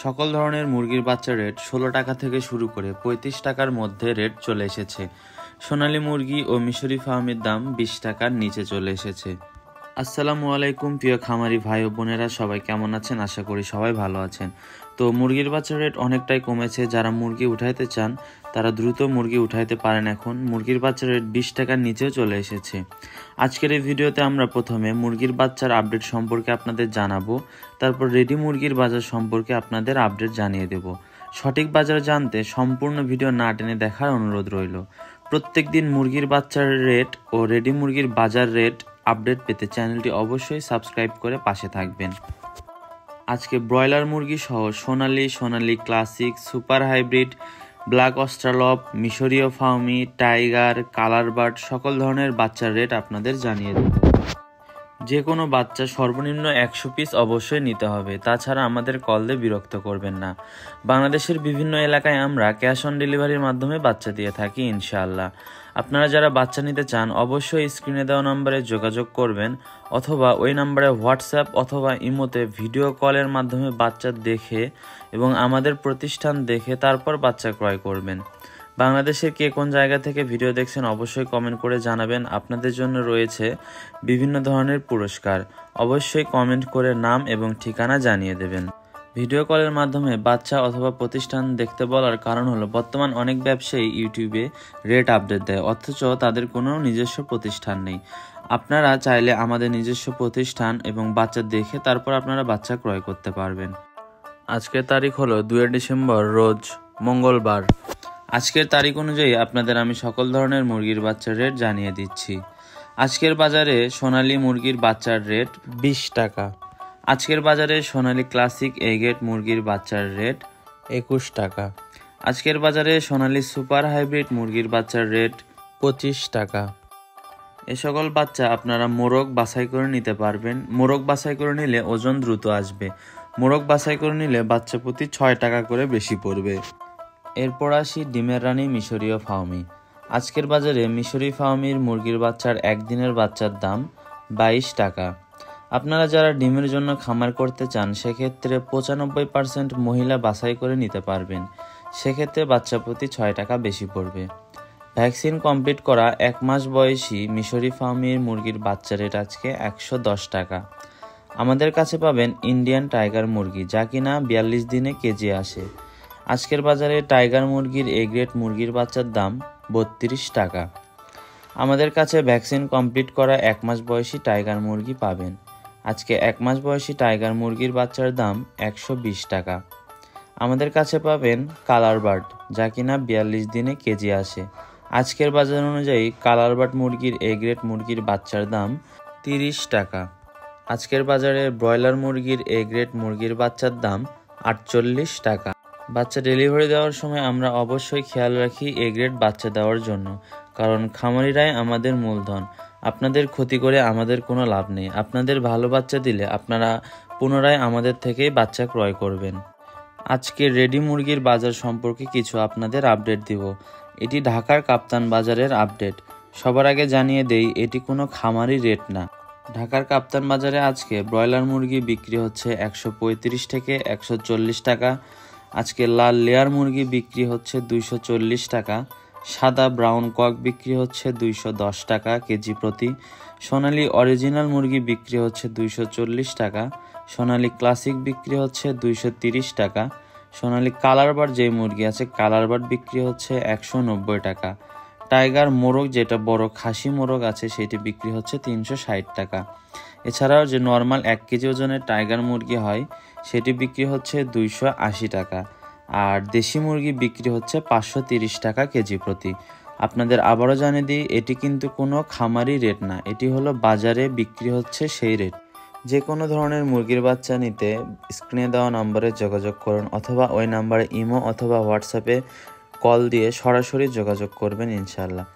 সকল ধরনের মুরগির বাচ্চার রেট ১৬ টাকা থেকে শুরু করে ৩৫ টাকার মধ্যে রেট চলে এসেছে। সোনালী মুরগি ও মিশরি ফার্মের দাম ২০ টাকার নিচে চলে এসেছে। আসসালামু আলাইকুম প্রিয় খামারি ভাই ও বোনেরা, সবাই কেমন আছেন? আশা করি সবাই ভালো আছেন। তো মুরগির বাচ্চার রেট অনেকটাই কমেছে। যারা মুরগি উঠাইতে চান তারা দ্রুত মুরগি উঠাইতে পারেন। এখন মুরগির বাচ্চার রেট ২০ টাকার নিচেও চলে এসেছে। আজকের এই ভিডিওতে আমরা প্রথমে মুরগির বাচ্চার আপডেট সম্পর্কে আপনাদের জানাবো, তারপর রেডি মুরগির বাজার সম্পর্কে আপনাদের আপডেট জানিয়ে দেব। সঠিক বাজার জানতে সম্পূর্ণ ভিডিও না টেনে দেখার অনুরোধ রইল। প্রত্যেক দিন মুরগির বাচ্চার রেট ও রেডি মুরগির বাজার রেট আপডেট পেতে চ্যানেলটি অবশ্যই সাবস্ক্রাইব করে পাশে থাকবেন। আজকে ব্রয়লার মুরগি সহ Sonali classic, super hybrid, black Australorp, মিশরীয় ফার্মি, টাইগার, কালার বার্ড সকল ধরনের বাচ্চার রেট আপনাদের জানিয়ে দেব। যে কোনো বাচ্চা সর্বনিম্ন ১০০ পিস অবশ্যই নিতে হবে, তাছাড়া আমাদের কল দিয়ে বিরক্ত করবেন না। বাংলাদেশের বিভিন্ন এলাকায় আমরা ক্যাশ অন ডেলিভারির মাধ্যমে বাচ্চা দিয়ে থাকি ইনশাআল্লাহ। আপনারা যারা বাচ্চা নিতে চান অবশ্যই স্ক্রিনে দেওয়া নম্বরে যোগাযোগ করবেন, অথবা ওই নম্বরে হোয়াটসঅ্যাপ অথবা ইমোতে ভিডিও কলের মাধ্যমে বাচ্চা দেখে এবং আমাদের প্রতিষ্ঠান দেখে তারপর বাচ্চা ক্রয় করবেন। বাংলাদেশের কে কোন জায়গা থেকে ভিডিও দেখছেন অবশ্যই কমেন্ট করে জানাবেন। আপনাদের জন্য রয়েছে বিভিন্ন ধরনের পুরস্কার। অবশ্যই কমেন্ট করে নাম এবং ঠিকানা জানিয়ে দেবেন। ভিডিও কলের মাধ্যমে বাচ্চা অথবা প্রতিষ্ঠান দেখতে বলার কারণ হলো বর্তমান অনেক ব্যবসায়ী ইউটিউবে রেট আপডেট দেয়, অথচ তাদের কোনো নিজস্ব প্রতিষ্ঠান নেই। আপনারা চাইলে আমাদের নিজস্ব প্রতিষ্ঠান এবং বাচ্চা দেখে তারপর আপনারা বাচ্চা ক্রয় করতে পারবেন। আজকের তারিখ হলো ২ ডিসেম্বর, রোজ মঙ্গলবার। আজকের তারিখ অনুযায়ী আপনাদের আমি সকল ধরনের মুরগির বাচ্চার রেট জানিয়ে দিচ্ছি। আজকের বাজারে সোনালী মুরগির বাচ্চার রেট ২০ টাকা। আজকের বাজারে সোনালী ক্লাসিক এ গ্রেড মুরগির বাচ্চার রেট ২১ টাকা। আজকের বাজারে সোনালী সুপার হাইব্রিড মুরগির বাচ্চার রেট ২৫ টাকা। এ সকল বাচ্চা আপনারা মোরগ বাছাই করে নিতে পারবেন। মোরগ বাছাই করে নিলে ওজন দ্রুত আসবে। মোরগ বাছাই করে নিলে বাচ্চা প্রতি ৬ টাকা করে বেশি পড়বে। এরপর আসি ডিমের রানী মিশরীয় ফার্মি। আজকের বাজারে মিশরি ফার্মির মুরগির বাচ্চার একদিনের বাচ্চার দাম ২২ টাকা। আপনারা যারা ডিমের জন্য খামার করতে চান সেক্ষেত্রে ৯৫% মহিলা বাছাই করে নিতে পারবেন। সেক্ষেত্রে বাচ্চা প্রতি ৬ টাকা বেশি পড়বে। ভ্যাকসিন কমপ্লিট করা ১ মাস বয়সী মিশরি ফার্মির মুরগির বাচ্চা রেট আজকে ১১০ টাকা। আমাদের কাছে পাবেন ইন্ডিয়ান টাইগার মুরগি, যা কিনা ৪২ দিনে কেজি আসে। আজকের বাজারে টাইগার মুরগির এ গ্রেড মুরগির বাচ্চার দাম ৩২ টাকা। আমাদের কাছে ভ্যাকসিন কমপ্লিট করা ১ মাস বয়সী টাইগার মুরগি পাবেন। আজকে ১ মাস বয়সী টাইগার মুরগির বাচ্চার দাম ১২০ টাকা। আমাদের কাছে পাবেন কালার বার্ড, যা কিনা ৪২ দিনে কেজি আসে। আজকের বাজার অনুযায়ী কালার বার্ড মুরগির এ গ্রেড মুরগির বাচ্চার দাম ৩০ টাকা। আজকের বাজারে ব্রয়লার মুরগির এ গ্রেড মুরগির বাচ্চার দাম ৪৮ টাকা। বাচ্চা ডেলিভারি দেওয়ার সময় আমরা অবশ্যই খেয়াল রাখি এ গ্রেড বাচ্চা দেওয়ার জন্য, কারণ খামারিরাই আমাদের মূলধন। আপনাদের ক্ষতি করে আমাদের কোনো লাভ নেই। আপনাদের ভালো বাচ্চা দিলে আপনারা পুনরায় আমাদের থেকেই বাচ্চা ক্রয় করবেন। আজকে রেডি মুরগির বাজার সম্পর্কে কিছু আপনাদের আপডেট দিব। এটি ঢাকার কাপ্তান বাজারের আপডেট। সবার আগে জানিয়ে দেই, এটি কোনো খামারি রেট না। ঢাকার কাপ্তান বাজারে আজকে ব্রয়লার মুরগি বিক্রি হচ্ছে ১৩৫ থেকে ১৪০ টাকা। আজকে লাল লেয়ার মুরগি বিক্রি হচ্ছে ২৪০ টাকা। সাদা ব্রাউন কক বিক্রি হচ্ছে ২১০ টাকা কেজি প্রতি। সোনালী অরিজিনাল মুরগি বিক্রি হচ্ছে ২৪০ টাকা। সোনালী ক্লাসিক বিক্রি হচ্ছে ২৩০ টাকা। সোনালী কালার বার্ড যে মুরগি আছে কালার বার্ড বিক্রি হচ্ছে ১৯০ টাকা। টাইগার মোরগ যেটা বড় খাসি মোরগ আছে সেটি বিক্রি হচ্ছে ৩৬০ টাকা। এছাড়াও যে নর্মাল ১ কেজি ওজনের টাইগার মুরগি হয় সেটি বিক্রি হচ্ছে ২৮০ টাকা। আর দেশি মুরগি বিক্রি হচ্ছে ৫৩০ টাকা কেজি প্রতি। আপনাদের আবারও জানিয়ে দিই, এটি কিন্তু কোনো খামারি রেট না, এটি হলো বাজারে বিক্রি হচ্ছে সেই রেট। যে কোনো ধরনের মুরগির বাচ্চা নিতে স্ক্রিনে দেওয়া নম্বরে যোগাযোগ করুন, অথবা ওই নম্বরে ইমো অথবা হোয়াটসঅ্যাপে কল দিয়ে সরাসরি যোগাযোগ করবেন ইনশাআল্লাহ।